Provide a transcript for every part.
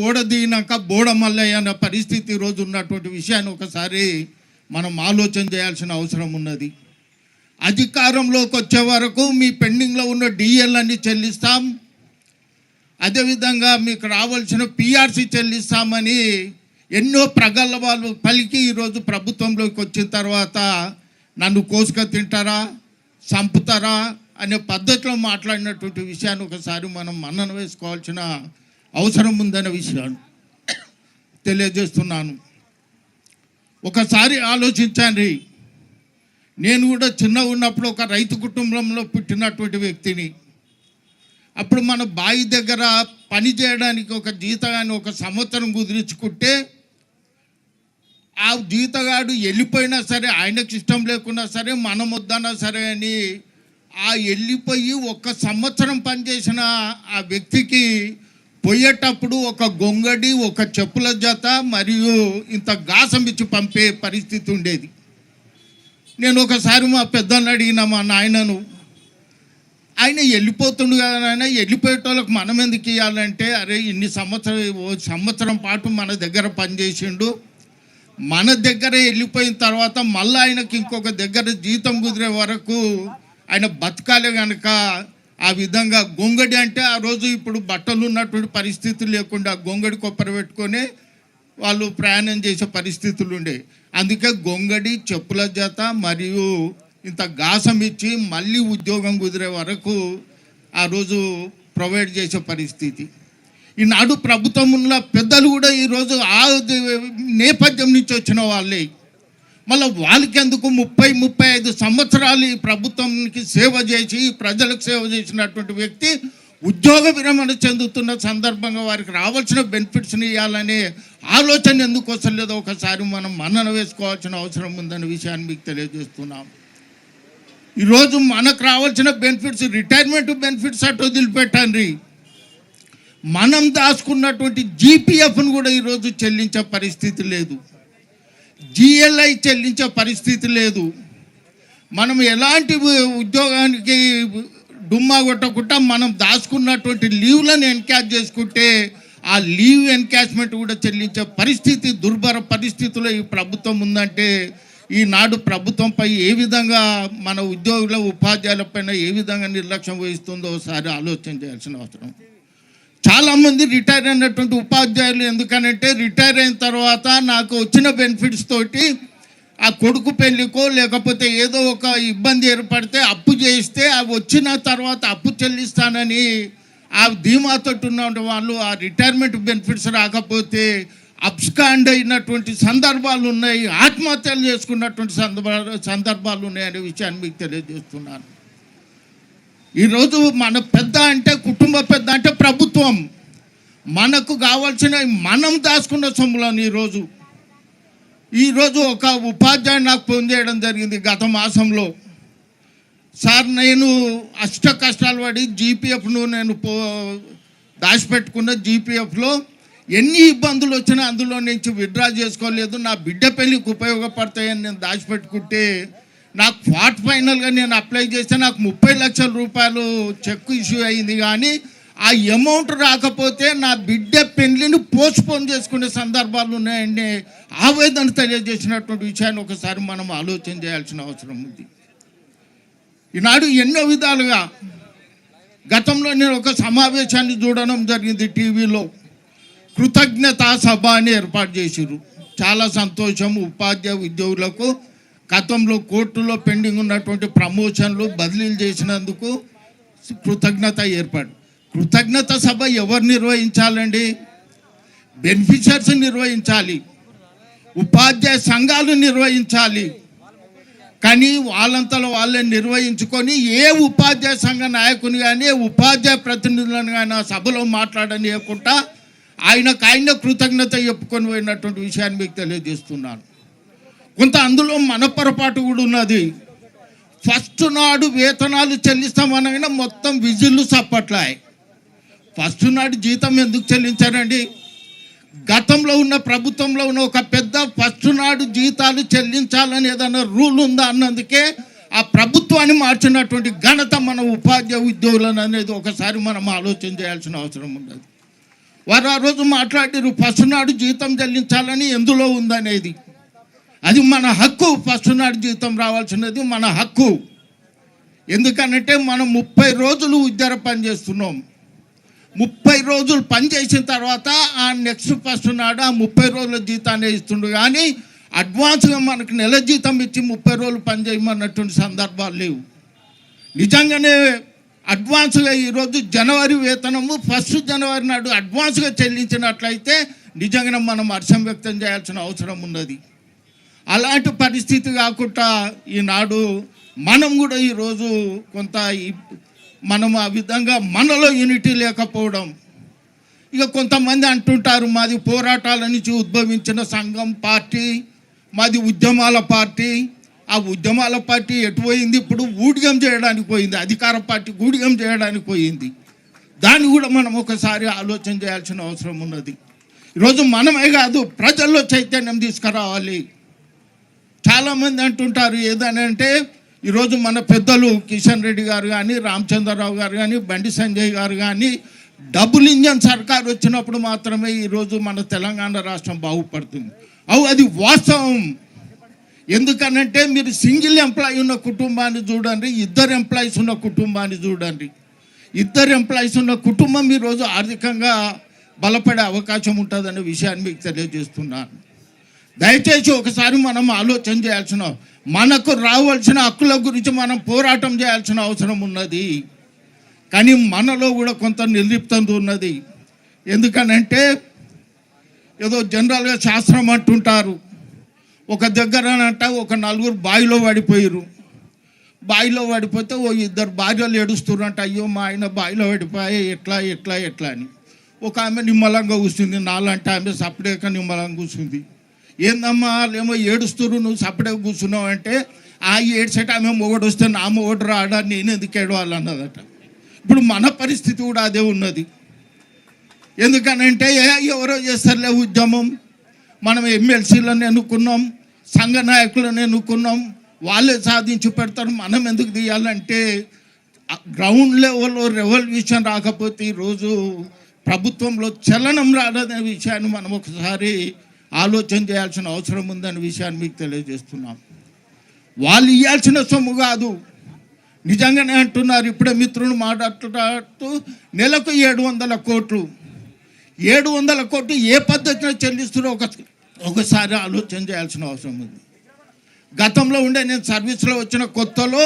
ఓడదీనాక బోడమల్లయ్య అన్న పరిస్థితి ఈరోజు ఉన్నటువంటి విషయాన్ని ఒకసారి మనం ఆలోచన చేయాల్సిన అవసరం ఉన్నది. అధికారంలోకి వచ్చే వరకు మీ పెండింగ్లో ఉన్న డిఎల్ అన్ని చెల్లిస్తాం, అదేవిధంగా మీకు రావాల్సిన పిఆర్సి చెల్లిస్తామని ఎన్నో ప్రగల్భాలు పలికి ఈరోజు ప్రభుత్వంలోకి వచ్చిన తర్వాత నన్ను కోసుక తింటారా, చంపుతారా అనే పద్ధతిలో మాట్లాడినటువంటి విషయాన్ని ఒకసారి మనం మన్నన వేసుకోవాల్సిన అవసరం ఉందనే విషయాన్ని తెలియజేస్తున్నాను. ఒకసారి ఆలోచించండి. నేను కూడా చిన్న ఉన్నప్పుడు ఒక రైతు కుటుంబంలో పుట్టినటువంటి వ్యక్తిని. అప్పుడు మన బావి దగ్గర పని చేయడానికి ఒక జీతగాని ఒక సంవత్సరం కుదిరించుకుంటే ఆ జీతగాడు వెళ్ళిపోయినా సరే, ఆయనకు ఇష్టం లేకున్నా సరే, మనం వద్దన్నా సరే అని ఆ వెళ్ళిపోయి ఒక సంవత్సరం పనిచేసిన ఆ వ్యక్తికి పోయేటప్పుడు ఒక గొంగడి, ఒక చెప్పుల జత మరియు ఇంత గాసం ఇచ్చి పంపే పరిస్థితి ఉండేది. నేను ఒకసారి మా పెద్దలను అడిగిన మా నాయనను, ఆయన వెళ్ళిపోతుండు కదా నాయన, వెళ్ళిపోయేటోళ్ళకి మనం ఎందుకు ఇవ్వాలంటే, అరే ఇన్ని సంవత్సరం పాటు మన దగ్గర పనిచేసిండు, మన దగ్గర వెళ్ళిపోయిన తర్వాత మళ్ళీ ఆయనకి ఇంకొక దగ్గర జీతం కుదిరే వరకు ఆయన బతకాలే కనుక ఆ విధంగా గొంగడి అంటే ఆ రోజు ఇప్పుడు బట్టలు ఉన్నటువంటి పరిస్థితులు లేకుండా గొంగడి కొప్పర పెట్టుకొని వాళ్ళు ప్రయాణం చేసే పరిస్థితులు ఉండే. అందుకే గొంగడి, చెప్పుల జత మరియు ఇంత గాసం ఇచ్చి మళ్ళీ ఉద్యోగం కుదిరే వరకు ఆ రోజు ప్రొవైడ్ చేసే పరిస్థితి. ఈనాడు ప్రభుత్వం ఉన్న పెద్దలు కూడా ఈరోజు ఆ నేపథ్యం నుంచి వచ్చిన వాళ్ళే. మళ్ళీ వాళ్ళకి ఎందుకు 30-35 సంవత్సరాలు ఈ ప్రభుత్వానికి సేవ చేసి ప్రజలకు సేవ చేసినటువంటి వ్యక్తి ఉద్యోగ విరమణ చెందుతున్న సందర్భంగా వారికి రావాల్సిన బెనిఫిట్స్ని ఇవ్వాలనే ఆలోచన ఎందుకు వస్తలేదో ఒకసారి మనం మన్నన వేసుకోవాల్సిన అవసరం ఉందనే విషయాన్ని మీకు తెలియజేస్తున్నాం. ఈరోజు మనకు రావాల్సిన బెనిఫిట్స్, రిటైర్మెంట్ బెనిఫిట్స్ అటు వదిలిపెట్టండి, మనం దాచుకున్నటువంటి జీపీఎఫ్ను కూడా ఈరోజు చెల్లించే పరిస్థితి లేదు, జిఎల్ఐ చెల్లించే పరిస్థితి లేదు. మనం ఎలాంటి ఉద్యోగానికి డుమ్మా కొట్టకుండా మనం దాచుకున్నటువంటి లీవ్లను ఎన్కాష్ చేసుకుంటే ఆ లీవ్ ఎన్కాష్మెంట్ కూడా చెల్లించే పరిస్థితి, దుర్భర పరిస్థితుల్లో ఈ ప్రభుత్వం ఉందంటే ఈనాడు ప్రభుత్వంపై ఏ విధంగా మన ఉద్యోగుల ఉపాధ్యాయులపైన ఏ విధంగా నిర్లక్ష్యం వహిస్తుందో ఒకసారి ఆలోచన చేయాల్సిన అవసరం. చాలామంది రిటైర్ అయినటువంటి ఉపాధ్యాయులు ఎందుకనంటే రిటైర్ అయిన తర్వాత నాకు వచ్చిన బెనిఫిట్స్ తోటి ఆ కొడుకు పెళ్ళికో లేకపోతే ఏదో ఒక ఇబ్బంది ఏర్పడితే అప్పు చేయిస్తే అవి వచ్చిన తర్వాత అప్పు చెల్లిస్తానని ఆ ధీమాతోటి ఉన్న వాళ్ళు ఆ రిటైర్మెంట్ బెనిఫిట్స్ రాకపోతే అబ్స్కాండ్ అయినటువంటి సందర్భాలు ఉన్నాయి, ఆత్మహత్యలు చేసుకున్నటువంటి సందర్భాలు ఉన్నాయనే విషయాన్ని మీకు తెలియజేస్తున్నాను. ఈరోజు మన పెద్ద అంటే కుటుంబ పెద్ద అంటే ప్రభుత్వం. మనకు కావాల్సిన మనం దాచుకున్న సొమ్ములను ఈరోజు ఒక ఉపాధ్యాయుడు నాకు ఫోన్ చేయడం జరిగింది గత మాసంలో. సార్, నేను అష్ట కష్టాలు పడి జీపీఎఫ్ను నేను దాచిపెట్టుకున్న జీపీఎఫ్లో ఎన్ని ఇబ్బందులు వచ్చినా అందులో నుంచి విత్డ్రా చేసుకోలేదు, నా బిడ్డ పెళ్ళికి ఉపయోగపడతాయని నేను దాచిపెట్టుకుంటే నాకు ఫైనల్గా నేను అప్లై చేస్తే నాకు 30 లక్షల రూపాయలు చెక్ ఇష్యూ అయింది. కానీ ఆ అమౌంట్ రాకపోతే నా బిడ్డ పెళ్లిని పోస్ట్పోన్ చేసుకునే సందర్భాలు ఉన్నాయండి. ఆవేదన తెలియజేసినటువంటి విషయాన్ని ఒకసారి మనం ఆలోచన చేయాల్సిన అవసరం ఉంది. ఈనాడు ఎన్నో విధాలుగా గతంలో నేను ఒక సమావేశాన్ని చూడడం జరిగింది టీవీలో. కృతజ్ఞతా సభ అని ఏర్పాటు చేసిరు. చాలా సంతోషం. ఉపాధ్యాయ ఉద్యోగులకు గతంలో కోర్టులో పెండింగ్ ఉన్నటువంటి ప్రమోషన్లు బదిలీలు చేసినందుకు కృతజ్ఞత సభ ఎవరు నిర్వహించాలండి? బెనిఫిషియర్స్ నిర్వహించాలి, ఉపాధ్యాయ సంఘాలు నిర్వహించాలి. కానీ వాళ్ళంతలో వాళ్ళని నిర్వహించుకొని ఏ ఉపాధ్యాయ సంఘ నాయకుని కానీ ఉపాధ్యాయ ప్రతినిధులను కానీ ఆ సభలో మాట్లాడనియకుండా ఆయన కృతజ్ఞత చెప్పుకొని పోయినటువంటి విషయాన్ని మీకు తెలియజేస్తున్నాను. కొంత అందులో మన పొరపాటు కూడా ఉన్నది. ఫస్ట్ నాడు వేతనాలు చెల్లిస్తామనగా మొత్తం విజిల్లు చప్పట్లాయి. ఫస్ట్ నాడు జీతం ఎందుకు చెల్లించారండి? గతంలో ఉన్న ప్రభుత్వంలో ఉన్న ఒక పెద్ద ఫస్ట్ నాడు జీతాలు చెల్లించాలని ఏదైనా రూల్ ఉందా అన్నందుకే ఆ ప్రభుత్వాన్ని మార్చినటువంటి ఘనత మన ఉపాధ్యాయ ఉద్యోగులను అనేది ఒకసారి మనం ఆలోచన చేయాల్సిన అవసరం ఉన్నది. వారు ఆ రోజు మాట్లాడారు, ఫస్ట్ నాడు జీతం చెల్లించాలని ఎందులో ఉందనేది. అది మన హక్కు. ఫస్ట్ నాడు జీతం రావాల్సినది మన హక్కు. ఎందుకనంటే మనం 30 రోజులు ఉద్యోగ పని చేస్తున్నాం. 30 రోజులు పని చేసిన తర్వాత ఆ నెక్స్ట్ ఫస్ట్ నాడు ఆ 30 రోజుల జీతాన్ని ఇస్తుండు. కానీ అడ్వాన్స్గా మనకు నెల జీతం ఇచ్చి 30 రోజులు పని చేయమన్నటువంటి సందర్భాలు లేవు. నిజంగానే అడ్వాన్స్గా ఈరోజు జనవరి వేతనము 1 జనవరి నాడు అడ్వాన్స్గా చెల్లించినట్లయితే నిజంగానే మనం హర్షం వ్యక్తం చేయాల్సిన అవసరం ఉన్నది. అలాంటి పరిస్థితి కాకుండా ఈనాడు మనం కూడా ఈరోజు కొంత మనం ఆ విధంగా మనలో యూనిటీ లేకపోవడం. ఇక కొంతమంది అంటుంటారు, మాది పోరాటాల నుంచి ఉద్భవించిన సంఘం పార్టీ, మాది ఉద్యమాల పార్టీ. ఆ ఉద్యమాల పార్టీ ఎటు పోయింది? ఇప్పుడు ఊడిగం చేయడానికి పోయింది. అధికార పార్టీ ఊడిగం చేయడానికి పోయింది. దాన్ని కూడా మనం ఒకసారి ఆలోచన చేయాల్సిన అవసరం ఉన్నది. ఈరోజు మనమే కాదు, ప్రజల్లో చైతన్యం తీసుకురావాలి. చాలామంది అంటుంటారు ఏదనంటే, ఈరోజు మన పెద్దలు కిషన్ రెడ్డి గారు కానీ, రామచంద్రరావు గారు కానీ, బండి సంజయ్ గారు కానీ, డబుల్ ఇంజన్ సర్కార్ వచ్చినప్పుడు మాత్రమే ఈరోజు మన తెలంగాణ రాష్ట్రం బాగుపడుతుంది. అది వాస్తవం. ఎందుకనంటే మీరు సింగిల్ ఎంప్లాయీ ఉన్న కుటుంబాన్ని చూడండి, 2 ఎంప్లాయీస్ ఉన్న కుటుంబాన్ని చూడండి. 2 ఎంప్లాయీస్ ఉన్న కుటుంబం ఈరోజు ఆర్థికంగా బలపడే అవకాశం ఉంటుందనే విషయాన్ని మీకు తెలియజేస్తున్నాను. దయచేసి ఒకసారి మనం ఆలోచన చేయాల్సిన, మనకు రావాల్సిన హక్కుల గురించి మనం పోరాటం చేయాల్సిన అవసరం ఉన్నది. కానీ మనలో కూడా కొంత నిర్లిప్తత ఉన్నది. ఎందుకనంటే ఏదో జనరల్గా శాస్త్రం అంటుంటారు, ఒక దగ్గరనంట ఒక 4 బావిలో పడిపోయారు. బావిలో పడిపోతే 2 భార్యలు ఏడుస్తున్నంట, అయ్యో మా ఆయన బావిలో పడిపోయి ఎట్లా ఎట్లా ఎట్లా అని. ఒక ఆమె నిమ్మలంగా కూర్చుంది, నాలంటే ఆమె సపరేట్గా నిమ్మలంగా కూర్చుంది. ఏందమ్మా వాళ్ళేమో ఏడుస్తున్నారు, నువ్వు సపరేట్గా కూర్చున్నావు అంటే, ఆ ఏడ్చేట ఆమె మొగడు వస్తే నా మొగడు రాడా, నేను ఎందుకు ఏడవాలన్నదట. ఇప్పుడు మన పరిస్థితి కూడా అదే ఉన్నది. ఎందుకనంటే ఎవరో చేస్తారులే ఉద్యమం, మనం ఎమ్మెల్సీలను ఎన్నుకున్నాం, సంఘ నాయకులను ఎన్నుకున్నాం, వాళ్ళే సాధించి పెడతారు, మనం ఎందుకు తీయాలంటే గ్రౌండ్ లెవెల్లో రెవల్యూషన్ రాకపోతే ఈరోజు ప్రభుత్వంలో చలనం రాదనే విషయాన్ని మనం ఒకసారి ఆలోచన చేయాల్సిన అవసరం ఉందనే విషయాన్ని మీకు తెలియజేస్తున్నాం. వాళ్ళు ఇవ్వాల్సిన సొమ్ము కాదు. నిజంగానే అంటున్నారు, ఇప్పుడే మిత్రులు మాట్లాడుతూ నెలకు 700 కోట్లు. 700 కోట్లు ఏ పద్ధతిలో చెల్లిస్తున్నారో ఒకసారి ఆలోచన చేయాల్సిన అవసరం ఉంది. గతంలో ఉండే నేను సర్వీస్లో వచ్చిన కొత్తలో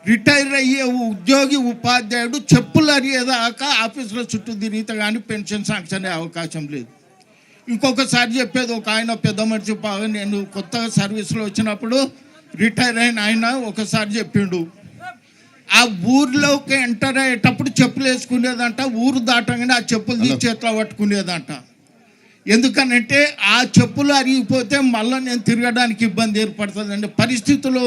రిటైర్ అయ్యే ఉద్యోగి ఉపాధ్యాయుడు చెప్పులు అరిగేదాకా ఆఫీసులో చుట్టూ తిరిగితే కానీ పెన్షన్ శాంక్షన్ అయ్యే అవకాశం లేదు. ఇంకొకసారి చెప్పేది, ఒక ఆయన పెద్ద మనిషి నేను కొత్తగా సర్వీస్లో వచ్చినప్పుడు రిటైర్ అయిన ఆయన ఒకసారి చెప్పిండు, ఆ ఊర్లోకి ఎంటర్ అయ్యేటప్పుడు చెప్పులు వేసుకునేదంట, ఊరు దాటంగానే ఆ చెప్పులు చేతిలో పట్టుకునేదంట. ఎందుకనంటే ఆ చెప్పులు అరిగిపోతే మళ్ళీ నేను తిరగడానికి ఇబ్బంది ఏర్పడుతుందండి. పరిస్థితులు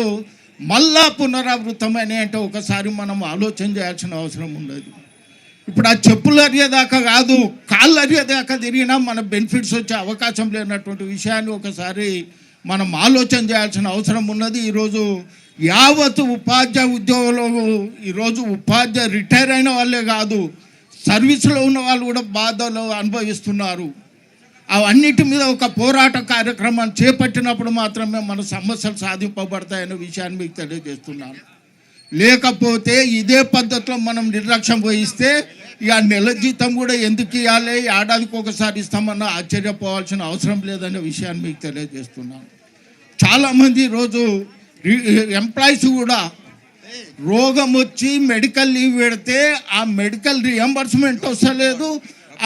మళ్ళా పునరావృతమైన అంటే ఒకసారి మనం ఆలోచన చేయాల్సిన అవసరం ఉండదు. ఇప్పుడు ఆ చెప్పులు అరిగేదాకా కాదు, కాళ్ళు అరిగేదాకా తిరిగినా మన బెనిఫిట్స్ వచ్చే అవకాశం లేనటువంటి విషయాన్ని ఒకసారి మనం ఆలోచన చేయాల్సిన అవసరం ఉన్నది. ఈరోజు యావత్ ఉపాధ్యాయ ఉద్యోగంలో ఈరోజు ఉపాధ్యాయ రిటైర్ అయిన వాళ్ళే కాదు, సర్వీస్లో ఉన్న వాళ్ళు కూడా బాధలు అనుభవిస్తున్నారు. అవన్నిటి మీద ఒక పోరాట కార్యక్రమాన్ని చేపట్టినప్పుడు మాత్రమే మన సమస్యలు సాధింపబడతాయనే విషయాన్ని మీకు తెలియజేస్తున్నాను. లేకపోతే ఇదే పద్ధతిలో మనం నిర్లక్ష్యం వహిస్తే ఇక నెల జీతం కూడా ఎందుకు ఇవ్వాలి, ఏడాదికి ఒకసారి ఇస్తామన్నా ఆశ్చర్యపోవాల్సిన అవసరం లేదనే విషయాన్ని మీకు తెలియజేస్తున్నాను. చాలామంది ఈరోజు ఎంప్లాయీస్ కూడా రోగం వచ్చి మెడికల్ లీవ్ పెడితే ఆ మెడికల్ రియంబర్స్మెంట్ వస్తలేదు,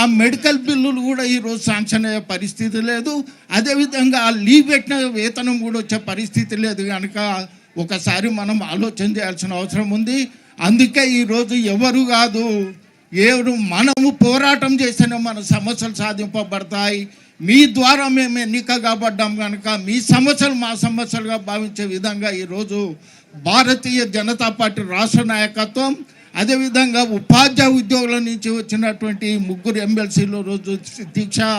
ఆ మెడికల్ బిల్లులు కూడా ఈరోజు శాంక్షన్ అయ్యే పరిస్థితి లేదు. అదేవిధంగా ఆ లీవ్ పెట్టిన వేతనం కూడా వచ్చే పరిస్థితి లేదు. కనుక ఒకసారి మనం ఆలోచన చేయాల్సిన అవసరం ఉంది. అందుకే ఈరోజు ఎవరు కాదు, మనము పోరాటం చేస్తేనే మన సమస్యలు సాధింపబడతాయి. మీ ద్వారా మేము ఎన్నిక కాబడ్డాం కనుక మీ సమస్యలు మా సమస్యలుగా భావించే విధంగా ఈరోజు భారతీయ జనతా పార్టీ రాష్ట్ర నాయకత్వం, అదేవిధంగా ఉపాధ్యాయ ఉద్యోగుల నుంచి వచ్చినటువంటి 3 ఎమ్మెల్సీలు రోజు దీక్షా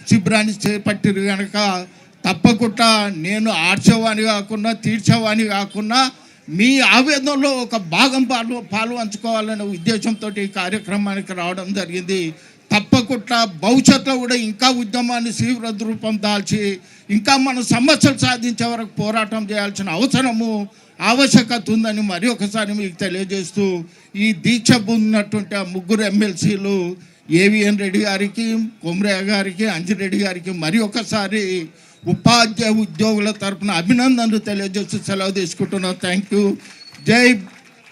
శిబిరాన్ని చేపట్టిరు. కనుక తప్పకుండా నేను ఆర్చేవాణి కాకుండా తీర్చేవాణి కాకుండా మీ ఆవేదనలో ఒక భాగం పాలు పంచుకోవాలనే ఉద్దేశంతో ఈ కార్యక్రమానికి రావడం జరిగింది. తప్పకుండా ఆగకుండా భవిష్యత్తులో కూడా ఇంకా ఉద్యమాన్ని తీవ్ర రూపం దాల్చి ఇంకా మన సమస్యలు సాధించే వరకు పోరాటం చేయాల్సిన ఆవశ్యకత ఉందని మరి ఒకసారి మీకు తెలియజేస్తూ ఈ దీక్ష పొందినటువంటి ఆ ముగ్గురు ఎమ్మెల్సీలు ఏవిఎన్ రెడ్డి గారికి, కొమరయ్య గారికి, అంజిరెడ్డి గారికి మరి ఒకసారి ఉపాధ్యాయ ఉద్యోగుల తరపున అభినందనలు తెలియజేస్తూ సెలవు తీసుకుంటున్నాం. Thank you. జై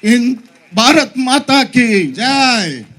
హింద్, భారత్ మాతాకి జై.